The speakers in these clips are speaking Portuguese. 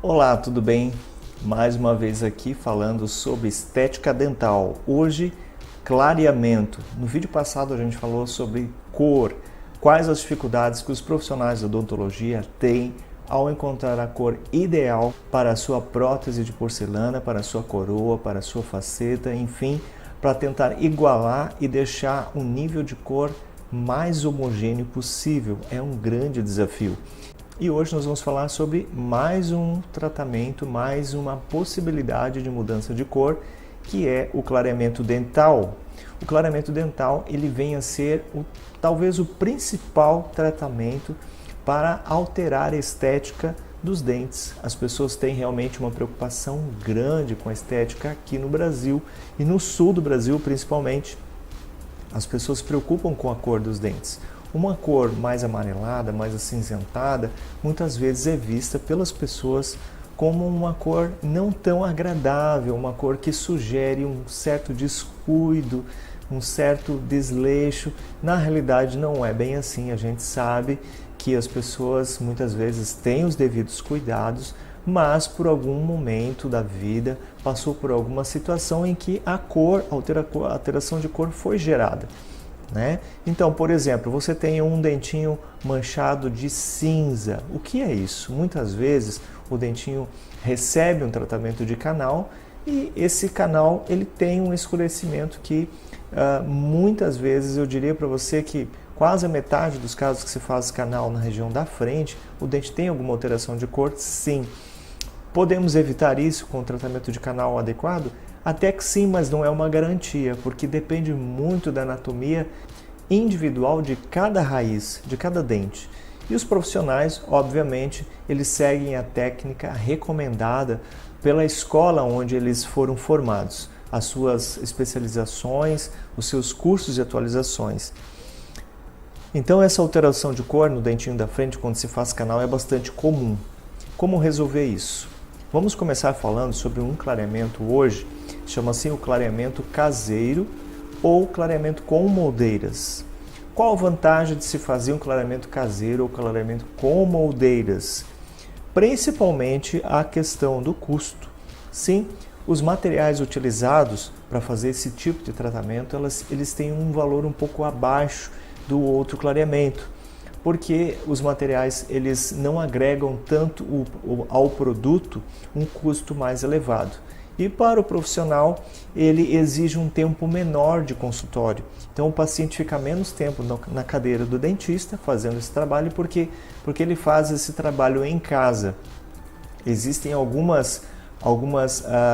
Olá, tudo bem? Mais uma vez aqui falando sobre estética dental. Hoje, clareamento. No vídeo passado a gente falou sobre cor, quais as dificuldades que os profissionais da odontologia têm ao encontrar a cor ideal para a sua prótese de porcelana, para a sua coroa, para a sua faceta, enfim, para tentar igualar e deixar um nível de cor mais homogêneo possível. É um grande desafio. E hoje nós vamos falar sobre mais um tratamento, mais uma possibilidade de mudança de cor, que é o clareamento dental. O clareamento dental ele vem a ser talvez o principal tratamento para alterar a estética dos dentes. As pessoas têm realmente uma preocupação grande com a estética aqui no Brasil e no sul do Brasil principalmente. As pessoas se preocupam com a cor dos dentes. Uma cor mais amarelada, mais acinzentada, muitas vezes é vista pelas pessoas como uma cor não tão agradável, uma cor que sugere um certo descuido, um certo desleixo. Na realidade não é bem assim, a gente sabe que as pessoas muitas vezes têm os devidos cuidados, mas por algum momento da vida passou por alguma situação em que a alteração de cor foi gerada. Então, por exemplo, você tem um dentinho manchado de cinza. O que é isso? Muitas vezes o dentinho recebe um tratamento de canal e esse canal ele tem um escurecimento que muitas vezes eu diria para você que quase a metade dos casos que se faz canal na região da frente, o dente tem alguma alteração de cor, sim. Podemos evitar isso com o tratamento de canal adequado? Até que sim, mas não é uma garantia, porque depende muito da anatomia individual de cada raiz, de cada dente. E os profissionais, obviamente, eles seguem a técnica recomendada pela escola onde eles foram formados, as suas especializações, os seus cursos de atualizações. Então essa alteração de cor no dentinho da frente quando se faz canal é bastante comum. Como resolver isso? Vamos começar falando sobre um clareamento hoje, chama-se o clareamento caseiro ou clareamento com moldeiras. Qual a vantagem de se fazer um clareamento caseiro ou clareamento com moldeiras? Principalmente a questão do custo. Sim, os materiais utilizados para fazer esse tipo de tratamento, eles têm um valor um pouco abaixo do outro clareamento, porque os materiais eles não agregam tanto ao produto um custo mais elevado. E para o profissional, ele exige um tempo menor de consultório. Então o paciente fica menos tempo na cadeira do dentista fazendo esse trabalho, porque ele faz esse trabalho em casa. Existem algumas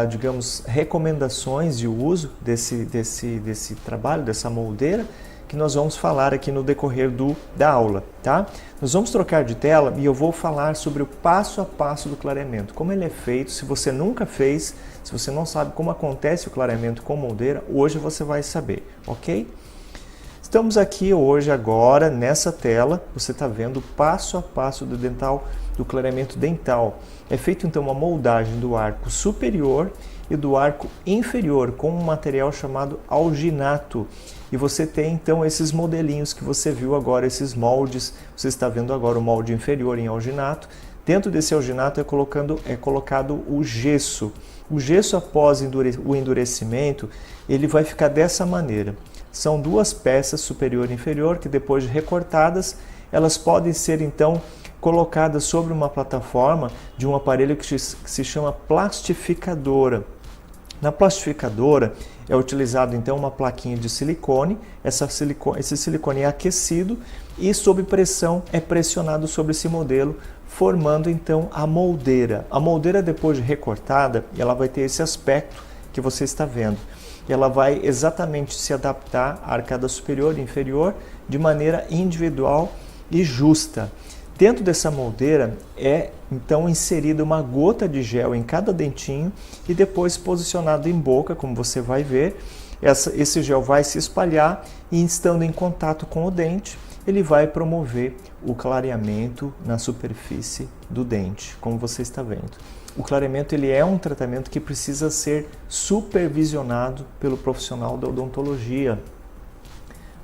digamos, recomendações de uso desse trabalho, dessa moldeira, que nós vamos falar aqui no decorrer da aula, tá? Nós vamos trocar de tela e eu vou falar sobre o passo a passo do clareamento, como ele é feito. Se você nunca fez, se você não sabe como acontece o clareamento com moldeira, hoje você vai saber, ok? Estamos aqui hoje, agora, nessa tela, você está vendo o passo a passo do clareamento dental. É feito então uma moldagem do arco superior e do arco inferior com um material chamado alginato. E você tem então esses modelinhos que você viu agora, esses moldes. Você está vendo agora o molde inferior em alginato. Dentro desse alginato é colocado o gesso. O gesso, após o endurecimento, ele vai ficar dessa maneira. São duas peças, superior e inferior, que depois de recortadas, elas podem ser então colocadas sobre uma plataforma de um aparelho que se chama plastificadora. Na plastificadora é utilizado então uma plaquinha de silicone. Esse silicone é aquecido e sob pressão é pressionado sobre esse modelo, formando então a moldeira. A moldeira, depois de recortada, ela vai ter esse aspecto que você está vendo. Ela vai exatamente se adaptar à arcada superior e inferior de maneira individual e justa. Dentro dessa moldeira é então inserida uma gota de gel em cada dentinho e depois posicionado em boca, como você vai ver. Esse gel vai se espalhar e, estando em contato com o dente, ele vai promover o clareamento na superfície do dente, como você está vendo. O clareamento ele é um tratamento que precisa ser supervisionado pelo profissional da odontologia.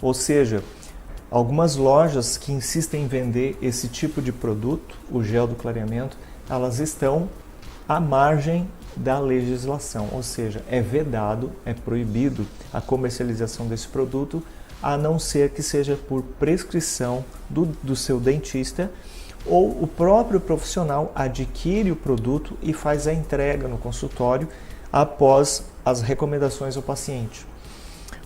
Ou seja, algumas lojas que insistem em vender esse tipo de produto, o gel do clareamento, elas estão à margem da legislação, ou seja, é vedado, é proibido a comercialização desse produto, a não ser que seja por prescrição do seu dentista, ou o próprio profissional adquire o produto e faz a entrega no consultório após as recomendações ao paciente.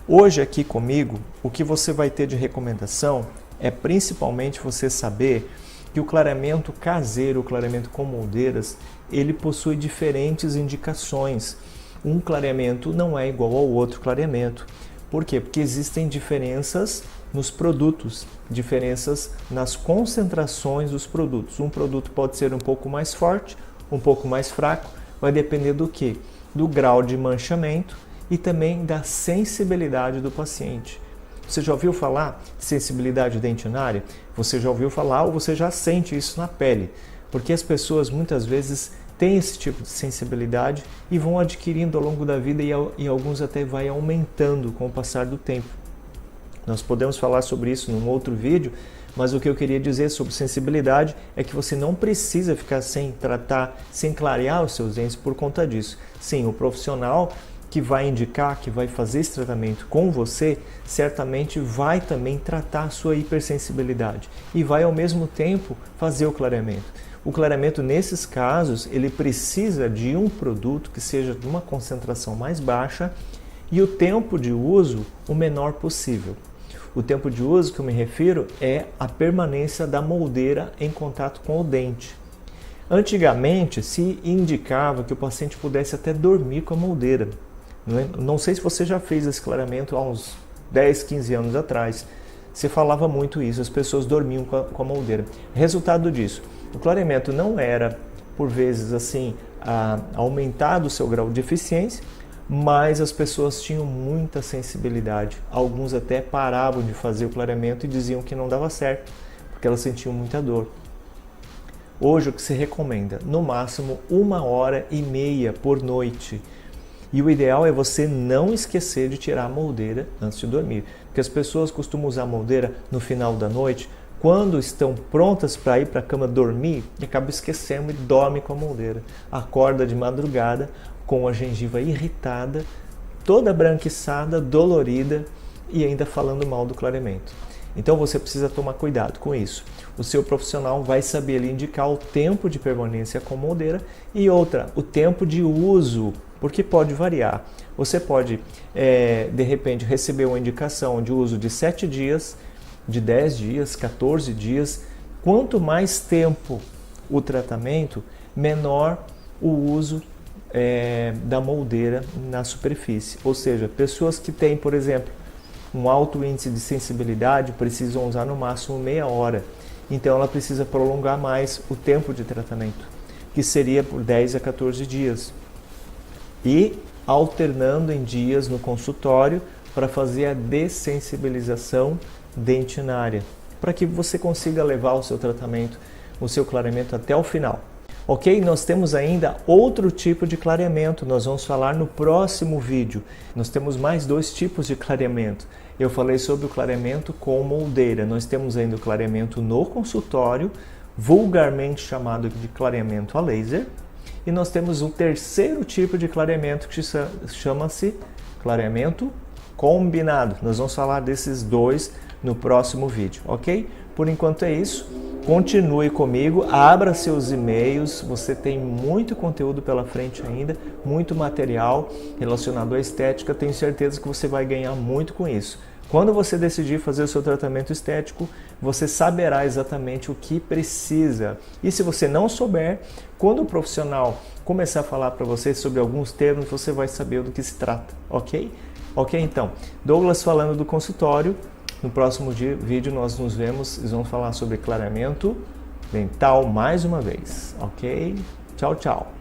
Hoje aqui comigo, o que você vai ter de recomendação é principalmente você saber que o clareamento caseiro, o clareamento com moldeiras, ele possui diferentes indicações. Um clareamento não é igual ao outro clareamento. Por quê? Porque existem diferenças nos produtos, diferenças nas concentrações dos produtos. Um produto pode ser um pouco mais forte, um pouco mais fraco, vai depender do quê? Do grau de manchamento e também da sensibilidade do paciente. Você já ouviu falar de sensibilidade dentinária? Você já ouviu falar ou você já sente isso na pele? Porque as pessoas muitas vezes têm esse tipo de sensibilidade e vão adquirindo ao longo da vida e alguns até vai aumentando com o passar do tempo. Nós podemos falar sobre isso num outro vídeo, mas o que eu queria dizer sobre sensibilidade é que você não precisa ficar sem tratar, sem clarear os seus dentes por conta disso. Sim, o profissional que vai indicar, que vai fazer esse tratamento com você, certamente vai também tratar a sua hipersensibilidade e vai ao mesmo tempo fazer o clareamento. O clareamento nesses casos, ele precisa de um produto que seja de uma concentração mais baixa e o tempo de uso o menor possível. O tempo de uso que eu me refiro é a permanência da moldeira em contato com o dente. Antigamente se indicava que o paciente pudesse até dormir com a moldeira. Não sei se você já fez esse clareamento há uns 10, 15 anos atrás. Se falava muito isso, as pessoas dormiam com a moldeira. Resultado disso, o clareamento não era, por vezes, assim, aumentado o seu grau de eficiência, mas as pessoas tinham muita sensibilidade. Alguns até paravam de fazer o clareamento e diziam que não dava certo, porque elas sentiam muita dor. Hoje o que se recomenda? No máximo 1h30 por noite. E o ideal é você não esquecer de tirar a moldeira antes de dormir. Porque as pessoas costumam usar a moldeira no final da noite, quando estão prontas para ir para a cama dormir, e acabam esquecendo e dormem com a moldeira. Acorda de madrugada com a gengiva irritada, toda branquiçada, dolorida e ainda falando mal do clareamento. Então você precisa tomar cuidado com isso. O seu profissional vai saber lhe indicar o tempo de permanência com moldeira e outra, o tempo de uso, porque pode variar. Você pode, de repente, receber uma indicação de uso de 7 dias, de 10 dias, 14 dias. Quanto mais tempo o tratamento, menor o uso da moldeira na superfície. Ou seja, pessoas que têm, por exemplo, um alto índice de sensibilidade precisam usar no máximo meia hora. Então ela precisa prolongar mais o tempo de tratamento, que seria por 10 a 14 dias. E alternando em dias no consultório para fazer a dessensibilização dentinária, para que você consiga levar o seu tratamento, o seu clareamento até o final. Ok? Nós temos ainda outro tipo de clareamento, nós vamos falar no próximo vídeo. Nós temos mais 2 tipos de clareamento. Eu falei sobre o clareamento com moldeira, nós temos ainda o clareamento no consultório, vulgarmente chamado de clareamento a laser, e nós temos um terceiro tipo de clareamento que chama-se clareamento combinado. Nós vamos falar desses 2 no próximo vídeo, ok? Por enquanto é isso. Continue comigo, abra seus e-mails, você tem muito conteúdo pela frente ainda, muito material relacionado à estética, tenho certeza que você vai ganhar muito com isso. Quando você decidir fazer o seu tratamento estético, você saberá exatamente o que precisa. E se você não souber, quando o profissional começar a falar para você sobre alguns termos, você vai saber do que se trata, ok? Ok, então, Douglas falando do consultório. No próximo vídeo nós nos vemos e vamos falar sobre clareamento dental mais uma vez, ok? Tchau, tchau!